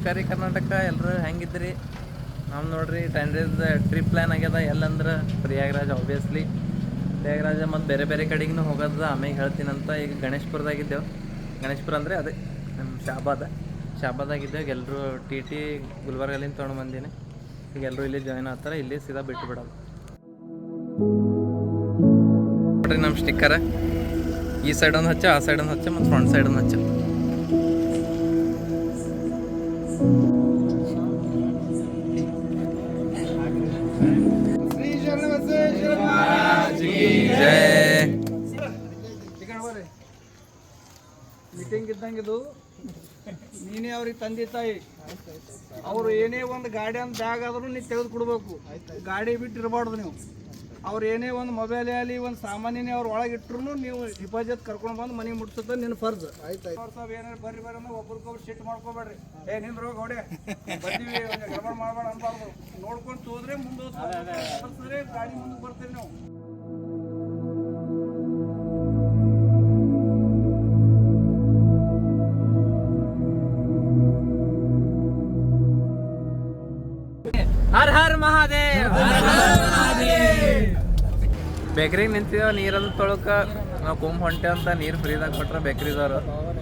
ನಮಸ್ಕಾರ ರೀ ಕರ್ನಾಟಕ. ಎಲ್ಲರೂ ಹೆಂಗಿದ್ರಿ? ನಾವು ನೋಡ್ರಿ 10 days ಟ್ರಿಪ್ ಪ್ಲ್ಯಾನ್ ಆಗ್ಯದ. ಎಲ್ಲಂದ್ರೆ ಪ್ರಯಾಗ್ರಾಜ್, ಆಬ್ವಿಯಸ್ಲಿ ಪ್ರಯಾಗ್ರಾಜ ಮತ್ತು ಬೇರೆ ಬೇರೆ ಕಡೆಗೂ ಹೋಗೋದು ಆಮೇಲೆ ಹೇಳ್ತೀನಂತ. ಈಗ ಗಣೇಶ್ಪುರದಾಗಿದ್ದೆವು. ಗಣೇಶ್ಪುರ ಅಂದರೆ ಅದೇ ನಮ್ಮ ಶಾಬಾದಾಗಿದ್ದೇವೆ. ಎಲ್ಲರೂ ಟಿ ಗುಲ್ಬರ್ಗಲ್ಲಿಂದ ತೊಗೊಂಡು ಬಂದೀನಿ. ಈಗ ಎಲ್ಲರೂ ಇಲ್ಲಿ ಜಾಯ್ನ್ ಆಗ್ತಾರೆ. ಇಲ್ಲಿ ಸೀದಾ ಬಿಟ್ಟು ಬಿಡೋದು. ನೋಡ್ರಿ ನಮ್ಮ ಸ್ಟಿಕ್ಕರ್ ಈ ಸೈಡ್ ಒಂದು ಹಚ್ಚ, ಆ ಸೈಡ್ ಒಂದು ಹಚ್ಚ, ಮತ್ತು ಫ್ರಂಟ್ ಸೈಡ್ ಒಂದು ಹಚ್ಚ. ಮೀಟಿಂಗ್ ಇದ್ದಂಗಿದು ನೀನೇ ಅವ್ರಿಗೆ ತಂದೆ ತಾಯಿ. ಅವರು ಏನೇ ಒಂದು ಗಾಡಿ ಅಂತ ಬ್ಯಾಗ್ ಆದ್ರೂ ನೀವು ತೆಗೆದು ಕೊಡ್ಬೇಕು. ಗಾಡಿ ಬಿಟ್ಟು ಇರಬಾರ್ದು ನೀವು. ಅವ್ರು ಏನೇ ಒಂದು ಮೊಬೈಲ್ ಆಗಲಿ ಒಂದು ಸಾಮಾನ್ಯನೇ ಅವ್ರು ಒಳಗೆ ಇಟ್ಟರು ನೀವು ಡಿಪಾಸಿಟ್ ಕರ್ಕೊಂಡು ಬಂದು ಮನೆಗೆ ಮುಟ್ಸುತ್ತೆ ನಿನ್ನ ಫರ್ಜ್. ಆಯ್ತು ಸಾಬ್ ಏನಾರು ಬರ್ರಿ ಅಂದ್ರೆ ಒಬ್ರಿಗೊಬ್ರು ಸಿಟ್ಟು ಮಾಡ್ಕೋಬೇಡ್ರಿ. ನಿಂದ್ರು ಗೋಡೆ ಬರ್ತೀವಿ ಗಡಬಡ ಮಾಡಬೇಡ ಅನ್ಬಾರ್ದು. ನೋಡ್ಕೊಂಡು ಹೋದ್ರೆ ಮುಂದೆ ಗಾಡಿ ಮುಂದಕ್ಕೆ ಬರ್ತೀರಿ ನಾವು. ಹರ್ ಹರ್ ಮಹಾದೇವ್. ಬೇಕ್ರಿಗೆ ನಿಂತಿದ್ದೇವೆ. ನೀರಲ್ಲಿ ತೊಳಕ ನಾವು ಕುಂಬ್ ಹೊಂಟೆ ಅಂತ ನೀರು ಫ್ರೀದಾಗ ಕೊಟ್ರೆ ಬೇಕ್ರಿದವ್ರು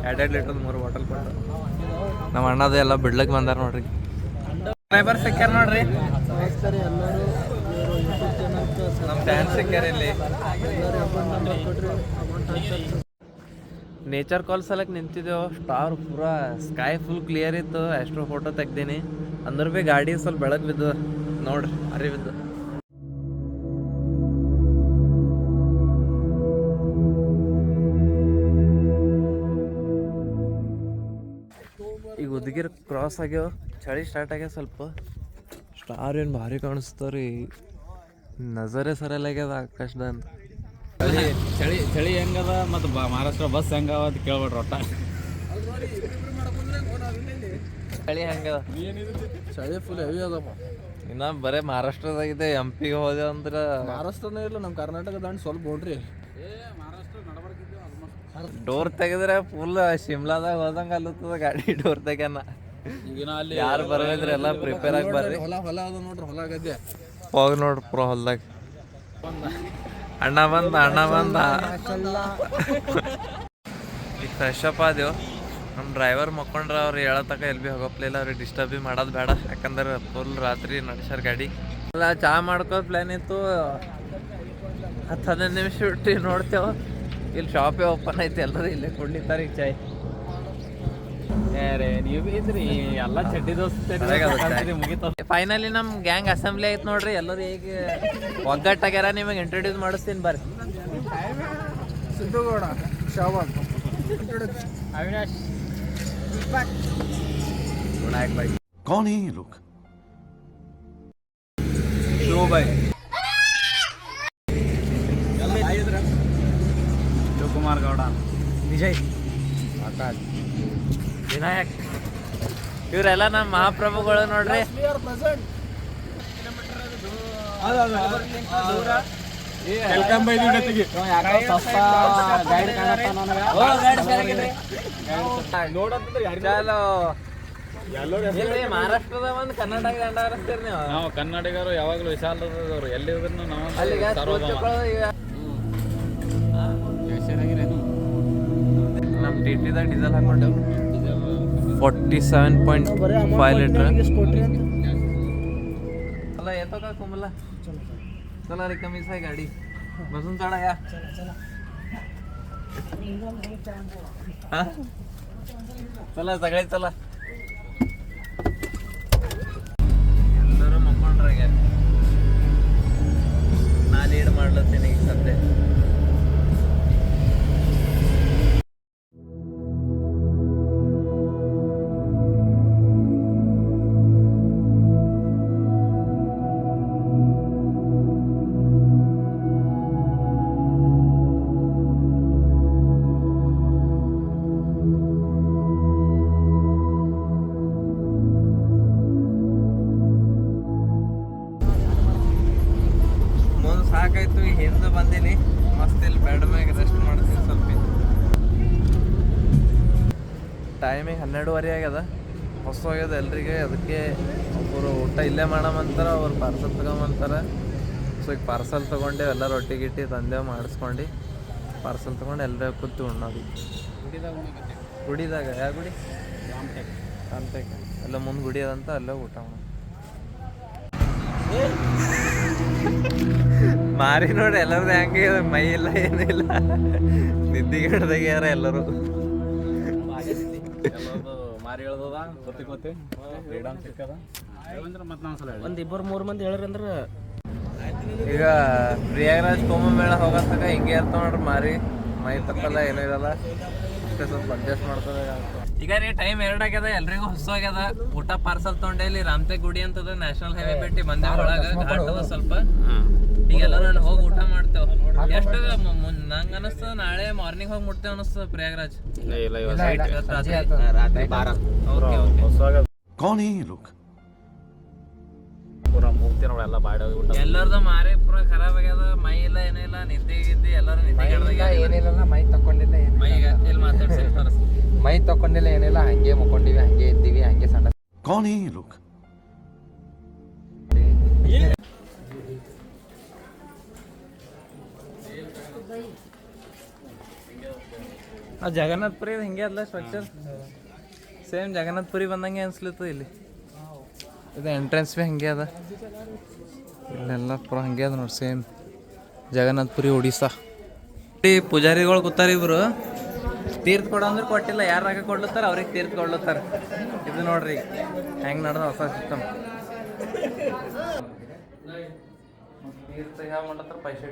2 ಲೀಟರ್ 3 ಬಾಟಲ್ ಕೊಟ್ಟರು. ನಮ್ಮ ಅಣ್ಣದ ಎಲ್ಲ ಬಿಡ್ಲಕ್ಕೆ ಬಂದಾರ ನೋಡ್ರಿ. ಡ್ರೈವರ್ ಸಿಕ್ಕ್ಯಾರ ನೋಡ್ರಿ. ನಮ್ಮ ಡ್ಯಾನ್ಸ್ ಸಿಕ್ಕ್ಯಾರ ಇಲ್ಲಿ. ನೇಚರ್ ಕಾಲ್ ಸಲಕ್ಕೆ ನಿಂತಿದ್ದೆವು. ಸ್ಟಾರ್ ಪೂರಾ ಸ್ಕೈ ಫುಲ್ ಕ್ಲಿಯರ್ ಇತ್ತು. ಎಷ್ಟೋ ಫೋಟೋ ತೆಗ್ದೀನಿ. ಅಂದ್ರೆ ಭೀ ಗಾಡಿ ಸ್ವಲ್ಪ ಬೆಳಗ್ಗೆ ಬಿದ್ದು ನೋಡ್ರಿ, ಅರಿವಿದ್ದು. ಈಗ ಉದಗಿರ್ ಕ್ರಾಸ್ ಆಗ್ಯಾವ. ಚಳಿ ಸ್ಟಾರ್ಟ್ ಆಗ್ಯಾವ. ಸ್ವಲ್ಪ ಸ್ಟಾರ್ ಏನು ಭಾರಿ ಕಾಣಿಸ್ತಾವ್ರಿ. ನಜರೇ ಸರಿಯಾಗ್ಯದ ಆಕಾಶದ ಅಂತ. ಚಳಿ ಹೆಂಗದ ಮತ್ತು ಮಹಾರಾಷ್ಟ್ರ ಬಸ್ ಹೆಂಗವ ಅಂತ ಕೇಳ್ಬೇಡ್ರಿ. ಒಟ್ಟ ಚಳಿ ಹೆಂಗದ? ಚಳಿ ಫುಲ್ ಹೆವಿ ಅದಪ್ಪ. ಇನ್ನ ಬರೇ ಮಹಾರಾಷ್ಟ್ರದಾಗಿದೆ. MP ಹೋದೆ ಅಂದ್ರೆ ಮಹಾರಾಷ್ಟ್ರನೇ ಇಲ್ಲ, ನಮ್ಮ ಕರ್ನಾಟಕ ದಂಡ ಸ್ವಲ್ಪ ನೋಡ್ರಿ. ಡೋರ್ ತೆಗೆದ್ರೆ ಫುಲ್ ಶಿಮ್ಲಾದಾಗ ಹೋದಂಗ ಅಲ್ಲುತ್ತದ ಗಾಡಿ. ಡೋರ್ ತೆಗ್ಯಾನ ಈಗಿನ ಅಲ್ಲಿ ಯಾರು ಬರೋದ್ರೆ ಎಲ್ಲ ಪ್ರಿಪೇರ್ ಆಗಿ ಬರ್ರಿ. ಹೊಲ ಅದ ನೋಡ್ರಿ, ಹೊಲ ಗದ್ದೆ ಹೋಗಿ ನೋಡ್ರಿ ಪುರ ಹೊಲ್ದಾಗ. ಅಣ್ಣ ಬಂದ ಈಗ ಫ್ರೆಶ್ ಅಪ್ ಆದೇವು. ನಮ್ಮ ಡ್ರೈವರ್ ಮಕ್ಕೊಂಡ್ರ ಅವ್ರು ಹೇಳತಕ್ಕ ಎಲ್ಲಿ ಭೀ ಹೋಗೋಪ್ಲಿಲ್ಲ. ಅವ್ರಿಗೆ ಡಿಸ್ಟರ್ಬ್ ಭೀ ಮಾಡೋದು ಬೇಡ. ಯಾಕಂದ್ರೆ ಫುಲ್ ರಾತ್ರಿ ನಡೆಸ್ಯಾರ ಗಾಡಿ. ಅಲ್ಲ ಚಹಾ ಮಾಡ್ಕೋ ಪ್ಲ್ಯಾನ್ ಇತ್ತು. 10-15 ನಿಮಿಷ ಬಿಟ್ಟು ನೋಡ್ತೇವೆ ಇಲ್ಲಿ ಶಾಪೇ ಓಪನ್ ಐತಿ. ಎಲ್ಲರೂ ಇಲ್ಲೇ ಕುಡ್ಲಿತ್ತಾರೆ ಈಗ ಚಾಯ್. ನೀವು ಇದ್ರಿ ಎಲ್ಲ ಚಡ್ಡಿ ದೋಸ್ತ ಮುಗಿತ. ಫೈನಲಿ ನಮ್ಮ ಗ್ಯಾಂಗ್ ಅಸೆಂಬ್ಲಿ ಐತೆ ನೋಡ್ರಿ. ಎಲ್ಲರೂ ಈಗ ಒಗ್ಗಟ್ಟಾಗ್ಯಾರ. ನಿಮಗೆ ಇಂಟ್ರೊಡ್ಯೂಸ್ ಮಾಡಿಸ್ತೀನಿ ಬರ್ರಿ. ಸಿದ್ದಗೌಡ, ಶಾಬಾದ್, ಅವಿನಾಶ್, ವಿನಾಯಕ್ ಭಾई. कौन है ये लोग? ಶೋ ಭಾई, ಶಿವಕುಮಾರ್ ಗೌಡ, ವಿಜಯ್, ಆಕಾಶ್, ವಿನಾಯಕ್. ಇವರೆಲ್ಲ ನಮ್ಮ ಮಹಾಪ್ರಭುಗಳು ನೋಡ್ರಿ. ಮಹಾರಾಷ್ಟ್ರದ ಒಂದು ಕರ್ನಾಟಕ ದಂಡ ಹರಿಸ್ತೀರಿ ನೀವು. ನಾವು ಕನ್ನಡಿಗರು ಯಾವಾಗಲೂ ವಿಶಾಲದವರು. ಎಲ್ಲಿ ಹೋದ್ರು ನಾವು ನಮ್ಮ TTದಾಗ ಡೀಸೆಲ್ ಹಾಕೊಂಡೆವು 47.5 ಲೀಟ್ರ್. चला येतो का कोमला? चला रिकामीच आहे गाडी. बसून चढा या. चला सगळे चला. ಎಲ್ಲರೂ ಮಕ್ಕೊಂಡ್ರಾಗ ನಾ ಲೀಡ್ ಮಾಡ್ಲತ್ತೀನಿ ಈಗ ಸದ್ಯ. ಸಾಕಾಯ್ತು. ಈಗ ಹಿಂದೆ ಬಂದೀನಿ. ಮಸ್ತ್ ಇಲ್ಲಿ ಬೆಡ್ ಮ್ಯಾಗ ರೆಸ್ಟ್ ಮಾಡ್ತೀನಿ ಸ್ವಲ್ಪ. ಟೈಮಿಗೆ 12:30 ಆಗ್ಯದ. ಹೊಸೋಗ್ಯದ ಎಲ್ರಿಗೆ. ಅದಕ್ಕೆ ಒಬ್ಬರು ಊಟ ಇಲ್ಲೇ ಮಾಡಮಂತಾರೆ, ಅವ್ರು ಪಾರ್ಸಲ್ ತಗೊಂಬಂತಾರೆ. ಸೊ ಈಗ ಪಾರ್ಸಲ್ ತೊಗೊಂಡು ಎಲ್ಲರೂ ಒಟ್ಟಿಗಿಟ್ಟು ತಂದೆವು ಮಾಡಿಸ್ಕೊಂಡು ಪಾರ್ಸಲ್ ತೊಗೊಂಡು ಎಲ್ಲರೂ ಕೂತು ಉಣ್ಣೋದು. ಗುಡಿದಾಗ ಯಾವ ಗುಡಿ? ರಾಮಟೆಕ್. ಎಲ್ಲ ಮುಂದೆ ಗುಡಿ ಅದಂತ ಅಲ್ಲೇ ಊಟ ಮಾಡೋದು. ಮಾರಿ ನೋಡಿ ಎಲ್ಲರದ್ದು ಹೆಂಗೆ ಮೈ ಇಲ್ಲ ಏನಿಲ್ಲ, ನಿದ್ದಿಗಡ್ದಾಗ ಯಾರ ಎಲ್ಲರೂ. ಮಾರಿ ಹೇಳ್ದದ ಗೊತ್ತಿ ಫ್ರೀಡಮ್ ಸಿಕ್ಕದ ಮತ್ತೆ ನಾವೊಂದ್ಸಲ ಒಂದು ಇಬ್ಬರು ಮೂರು ಮಂದಿ ಹೇಳ್ರಂದ್ರೆ ಈಗ ಪ್ರಯಾಗರಾಜ್ ಕುಂಭಮೇಳ ಹೋಗತ್ತಾಗ ಹಿಂಗೆ ಇರ್ತಾವ ನೋಡ್ರಿ, ಮಾರಿ ಮೈ ತಪ್ಪಲ್ಲ ಏನೂ ಇರಲ್ಲ, ಅಷ್ಟೇ ಸ್ವಲ್ಪ ಅಡ್ಜಸ್ಟ್ ಮಾಡ್ತಾರೆ. ಈಗ ರೀ ಟೈಮ್ 2 ಆಗ್ಯದ, ಎಲ್ರಿಗೂ ಹೊಸೋಗ್ಯದ. ಊಟ ಪಾರ್ಸಲ್ ತೊಗೊಂಡೆ ಇಲ್ಲಿ ರಾಮಟೆಕ್ ಗುಡಿ ಅಂತದ, ನ್ಯಾಷನಲ್ ಹೈವೇ ಬಿಟ್ಟು ಬಂದೆ ಒಳಗೆ ಘಾಟದ ಸ್ವಲ್ಪ. ಈಗ ಎಲ್ಲರೂ ಅಲ್ಲಿ ಹೋಗಿ ಊಟ ಮಾಡ್ತೇವೆ. ಎಷ್ಟು ನಂಗೆ ಅನಿಸ್ತದ ನಾಳೆ ಮಾರ್ನಿಂಗ್ ಹೋಗಿ ಮುಟ್ತೇವೆ ಅನಿಸ್ತದ ಪ್ರಯಾಗರಾಜ್. ರಾತ್ರಿ 12 कौन है ये लोग? ಪೂರಾ ಮೂರ್ತಿ ನೋಡಿ ಎಲ್ಲ ಬಾಡ ಊಟ ಎಲ್ಲರದು ಮಾರಿ ಪೂರಾ ಖರಾಬ್ ಆಗ್ಯದ, ಮೈ ಇಲ್ಲ ಏನಿಲ್ಲ, ನಿದ್ದೆ ಗಿದ್ದಿ ಎಲ್ಲರೂ ನಿದ್ದೆ ಏನಿಲ್ಲ, ಮೈ ತಕೊಂಡಿಲ್ಲ ಏನಿಲ್ಲ, ಮೈಗ ಇಲ್ಲಿ ಮಾತಾಡ್ಸಿರ್ತಾರ. ಮೈ ತಕೊಂಡಿಲ್ಲ ಏನಿಲ್ಲ, ಹಂಗೆ ಮುಕ್ಕೊಂಡಿವಿ, ಹಂಗೆ ಇದ್ದೀವಿ, ಹಂಗೆ ಸಣ್ಣ. कौन है ये लोग? ಜಗನ್ನಾಥ್ಪುರಿ ಹಿಂಗೆ ಅಲ್ಲ ಸ್ಟ್ರಕ್ಚರ್, ಸೇಮ್ ಜಗನ್ನಾಥ್ಪುರಿ ಬಂದಂಗೆ ಅನ್ಸ್ಲಿತ್ತು. ಇಲ್ಲಿ ಇದು ಎಂಟ್ರೆನ್ಸ್ ಭೀ ಹಂಗೆ ಅದ, ಇಲ್ಲೆಲ್ಲ ಪೂರ ಹಂಗೆ ಅದ ನೋಡಿ, ಸೇಮ್ ಜಗನ್ನಾಥ್ಪುರಿ ಒಡಿಸ್ಸಾ. ಈ ಪೂಜಾರಿಗಳು ಕೂತಾರ, ಇಬ್ರು ತೀರ್ಥ ಕೊಡೋ ಅಂದ್ರೆ ಕೊಟ್ಟಿಲ್ಲ, ಯಾರಾಗ ಕೊಡ್ಲತ್ತಾರ ಅವ್ರಿಗೆ ತೀರ್ಥ ಕೊಡ್ಲತ್ತಾರ. ಇದು ನೋಡ್ರಿ ಹೆಂಗೆ ನಡೆದ ಹೊಸ ಸಿಸ್ಟಮ್. ತೀರ್ಥ ಯಾವ ಮಾಡ್ಲತ್ತಾರ ಪೈಸೆ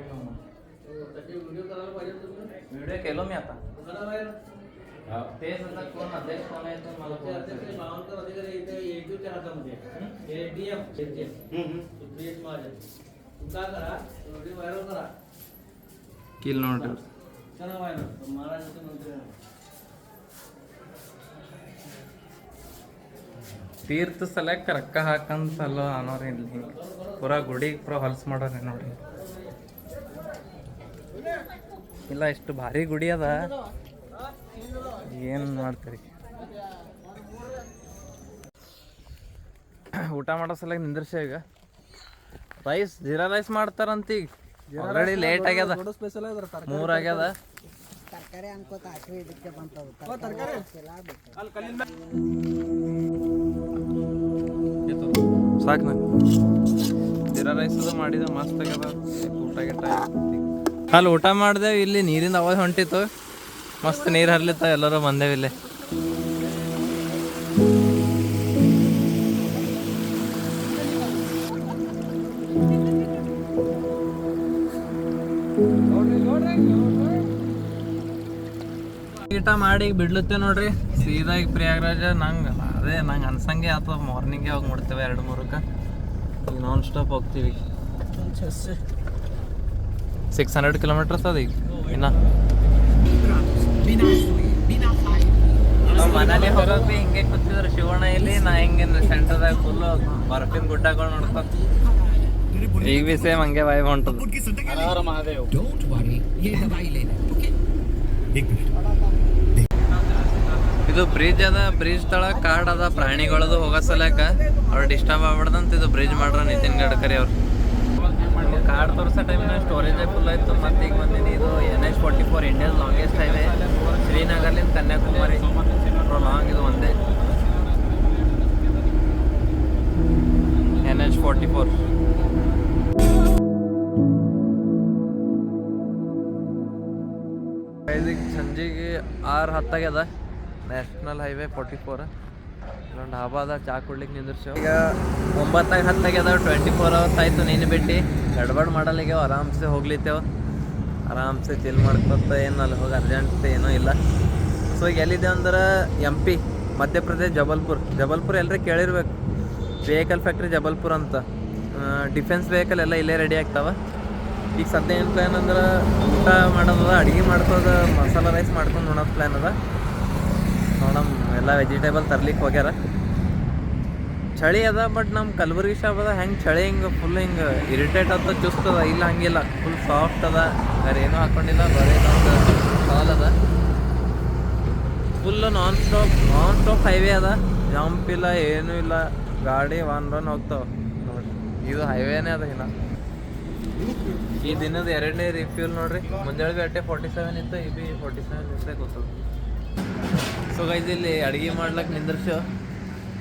व्हिडिओ केलो मी आता. तेच आता कोण अध्यक्ष कोण आहे ते मला किल ನೋಡ್ರಿ ತೀರ್ಥ ಸಲಕ್ಕೆ ರೊಕ್ಕ ಹಾಕಂತಲ್ಲ ಅನ್ನೋರಿ ಇಲ್ಲಿ ಪೂರಾ ಗುಡಿ ಪೂರಾ ಹೊಲ್ಸ್ ಮಾಡೋರಿ ನೋಡ್ರಿ. ಇಲ್ಲ ಎಷ್ಟು ಭಾರಿ ಗುಡಿ ಅದ, ಏನು ಮಾಡ್ತೀರಿ. ಊಟ ಮಾಡೋ ಸಲಕ್ಕೆ ನಿಂದ್ರಸ. ಈಗ ರೈಸ್ ಜೀರಾ ರೈಸ್ ಮಾಡ್ತಾರಂತ. ಈಗ ಆಲ್ರೆಡಿ ಲೇಟ್ ಆಗ್ಯದ, 3 ಆಗ್ಯದ. ಸಾಕು ನಾನು ಜೀರಾ ರೈಸ್ ಅದು ಮಾಡಿದ ಮಸ್ತ್ ಆಗ್ಯದ. ಊಟ ಗಿಟ್ಟ ಅಲ್ಲಿ ಊಟ ಮಾಡ್ದೇವು, ಇಲ್ಲಿ ನೀರಿಂದ ಅವಾಜ್ ಹೊಂಟಿತ್ತು, ಮಸ್ತ್ ನೀರು ಹರ್ಲಿತ್ತ, ಎಲ್ಲರೂ ಬಂದೇವು ಇಲ್ಲಿ. ಊಟ ಮಾಡಿ ಬಿಡ್ಲುತ್ತೆ ನೋಡ್ರಿ ಸೀದಾ ಈಗ ಪ್ರಯಾಗರಾಜ. ನಂಗೆ ಅನ್ಸಂಗೆ ಅಥವಾ ಮಾರ್ನಿಂಗ್ಗೆ ಹೋಗಿ ಮುಡ್ತೇವೆ 2-3ಕ್ಕೆ. ಈಗ ನಾನ್ ಸ್ಟಾಪ್ ಹೋಗ್ತೀವಿ. 600 ಕಿಲೋಮೀಟರ್ಸ್ ಅದ ಈಗ ಇನ್ನ. ನಾವು ಮನೇಲಿ ಹೋಗೋಕೆ ಭೀ ಹಿಂಗೆ ಕೂತಿದ್ರು ಶಿವಣ್ಣ ಇಲ್ಲಿ, ನಾ ಹಿಂಗೆ ಸೆಂಟರ್ದಾಗ ಫುಲ್ಲು ಬರ್ಫಿನ ಗುಡ್ಡಗಳು ನೋಡ್ಕೊ. ಈಗ ಭೀ ಸೇಮ್ ಹಂಗೆ ವೈಬ್ ಹೊಂಟದ. ಮಹಾದೇವ್ ಇದು ಬ್ರಿಡ್ಜ್ ಅದ, ಬ್ರಿಡ್ಜ್ ತಳ ಕಾರ್ಡ್ ಅದ, ಪ್ರಾಣಿಗಳದು ಹೋಗೋ ಸಲಕ ಅವ್ರು ಡಿಸ್ಟರ್ಬ್ ಆಗ್ಬಾರ್ದಂತ ಇದು ಬ್ರಿಡ್ಜ್ ಮಾಡ್ರ ನಿತಿನ್ ಗಡ್ಕರಿ ಅವ್ರು. ಕಾರ್ಡ್ ತೋರಿಸೋ ಟೈಮ್ನಾಗ ಸ್ಟೋರೇಜೇ ಫುಲ್ ಆಯಿತು. ಮತ್ತು ಈಗ ಬಂದೀನಿ, ಇದು NH-44 ಇಂಡಿಯಾದ ಲಾಂಗೆಸ್ಟ್ ಹೈವೇ, ಶ್ರೀನಗರ್ಲಿಂದ ಕನ್ಯಾಕುಮಾರಿ ಲಾಂಗ್. ಇದು ಒಂದೇ NH-44. ಸಂಜೆಗೆ 6:10 ಆಗ್ಯದ. ನ್ಯಾಷನಲ್ ಹೈವೇ 44 ಇಲ್ಲೊಂದು ಡಾಬಾ ಅದ, ಚಾ ಕುಡ್ಲಿಕ್ಕೆ ನಿಂದಿರ್ಸೇವು. ಈಗ 9:10 ಆಗ್ಯದ. 24 ಅವರ್ಸ್ ಆಯಿತು ನೀನು ಬಿಟ್ಟು. ಗಡ್ಬಡ್ ಮಾಡಲ್ಲಿಗ್ಯಾವ, ಆರಾಮ್ಸೆ ಹೋಗ್ಲಿತ್ತೇವೆ, ಆರಾಮ್ಸೆ ಚಿಲ್ ಮಾಡ್ಕೊತ. ಏನು ಅಲ್ಲಿ ಹೋಗಿ ಅರ್ಜೆಂಟ್ ಏನೂ ಇಲ್ಲ. ಸೊ ಈಗ ಎಲ್ಲಿದೆ ಅಂದ್ರೆ MP ಮಧ್ಯಪ್ರದೇಶ್ ಜಬಲ್ಪುರ್ ಎಲ್ಲರೂ ಕೇಳಿರ್ಬೇಕು. ವೆಹಿಕಲ್ ಫ್ಯಾಕ್ಟ್ರಿ ಜಬಲ್ಪುರ್ ಅಂತ. ಡಿಫೆನ್ಸ್ ವೆಹಿಕಲ್ ಎಲ್ಲ ಇಲ್ಲೇ ರೆಡಿ ಆಗ್ತಾವೆ. ಈಗ ಸದ್ಯ ಏನು ಪ್ಲ್ಯಾನ್ ಅಂದ್ರೆ ಊಟ ಮಾಡೋದದ, ಅಡುಗೆ ಮಾಡ್ಕೋದು, ಮಸಾಲ ರೈಸ್ ಮಾಡ್ಕೊಂಡು ನೋಡೋದು ಪ್ಲ್ಯಾನ್ ಅದ. ನೋಡಮ್ ಎಲ್ಲ ವೆಜಿಟೇಬಲ್ ತರ್ಲಿಕ್ಕೆ ಹೋಗ್ಯಾರ. ಚಳಿ ಅದ, ಬಟ್ ನಮ್ಮ ಕಲಬುರ್ಗಿ ಶಾಪ್ ಅದ ಹೆಂಗೆ ಚಳಿ ಹಿಂಗೆ ಫುಲ್ ಹಿಂಗೆ ಇರಿಟೇಟ್ ಅದ, ಚುಸ್ತದ. ಇಲ್ಲ ಹಂಗಿಲ್ಲ, ಫುಲ್ ಸಾಫ್ಟ್ ಅದ, ಬೇರೆ ಏನೂ ಹಾಕ್ಕೊಂಡಿಲ್ಲ, ಬರೀ ಒಂದು ಹಾಲ್ ಅದ. ಫುಲ್ ನಾನ್ ಸ್ಟಾಪ್ ಹೈವೇ ಅದ. ಜಂಪ್ ಇಲ್ಲ ಏನೂ ಇಲ್ಲ, ಗಾಡಿ ಒನ್ ರನ್ ಹೋಗ್ತಾವ ನೋಡ್ರಿ. ಇದು ಹೈವೇನೇ ಅದ ಇನ್ನ. ಈ ದಿನದ 2ನೇ ರಿಫ್ಯೂಲ್ ನೋಡ್ರಿ. ಮುಂಜಾನೆ ಅಟ್ಟೆ 47 ಇತ್ತು, ಈ ಬಿ 47 ಇರ್ತೇ ಗೊತ್ತದ. ಸೊ ಗೈಸ್ ಇಲ್ಲಿ ಅಡ್ಗೆ ಮಾಡ್ಲಕ್ಕೆ ನಿಂದ್ರಸು.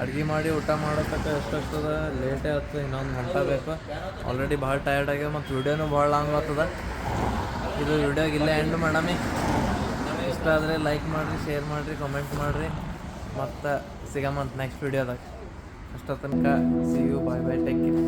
ಅಡ್ಗೆ ಮಾಡಿ ಊಟ ಮಾಡೋತಕ್ಕ ಎಷ್ಟಾಗ್ತದ, ಲೇಟೇ ಆಗ್ತದೆ, ಇನ್ನೊಂದು ಗಂಟೆ ಬೇಕು. ಆಲ್ರೆಡಿ ಭಾಳ ಟಯರ್ಡ್ ಆಗ್ಯದ ಮತ್ತು ವಿಡಿಯೋನೂ ಭಾಳ ಲಾಂಗ್ ಆಗ್ತದ. ಇದು ವಿಡಿಯೋಗೆ ಇಲ್ಲೇ ಎಂಡ್ ಮಾಡಮಿ. ಇಷ್ಟ ಆದರೆ ಲೈಕ್ ಮಾಡಿರಿ, ಶೇರ್ ಮಾಡಿರಿ, ಕಮೆಂಟ್ ಮಾಡಿರಿ. ಮತ್ತು ಸಿಗಮಂತ ನೆಕ್ಸ್ಟ್ ವಿಡಿಯೋದಾಗ. ಅಷ್ಟೋ ತನಕ see you, bye bye, take care.